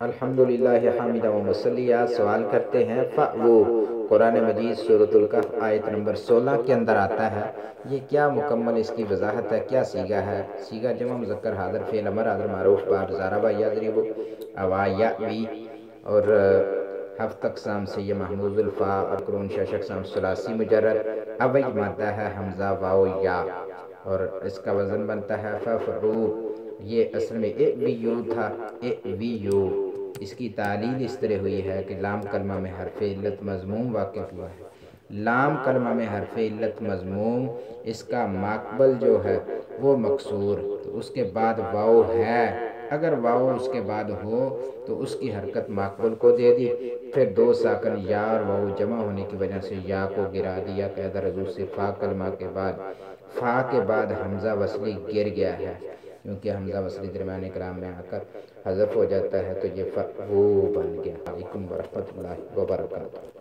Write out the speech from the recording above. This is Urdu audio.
الحمدللہ حامدہ و مصلیہ سوال کرتے ہیں وہ قرآن مجید سورۃ الکہف آیت نمبر 16 کے اندر آتا ہے، یہ کیا مکمل اس کی وضاحت ہے، کیا صیغہ ہے؟ صیغہ جمع مذکر حاضر فعل امر حاضر معروف بار ضربہ یضرب اوا یأوی، اور ہفت اقسام سے یہ محموز الفا اور قرون 6 اقسام ثلاثی مجرد، اوی مادہ ہے حمزہ واو یا، اور اس کا وزن بنتا ہے ففعو، یہ اصل میں اعویو تھا، اعویو۔ اس کی تعلیل اس طرح ہوئی ہے کہ لام کلمہ میں حرف علت مضموم واقع ہوا ہے۔ لام کلمہ میں حرف علت مضموم، اس کا ماقبل جو ہے وہ مکسور، تو اس کے بعد واو ہے، اگر واو اس کے بعد ہو تو اس کی حرکت ماقبل کو دے دی، پھر دو ساکن یا اور واو جمع ہونے کی وجہ سے یا کو گرا دیا، قاعدہ رجوع سے فا کلمہ کے بعد، فا کے بعد حمزہ وصلی گر گیا ہے، کیونکہ حمزہ وصلی درمیان کلام میں آ کر حذف ہو جاتا ہے، تو یہ فعو بن گیا۔ علیکم ورحمۃ اللہ وبرکاتہ۔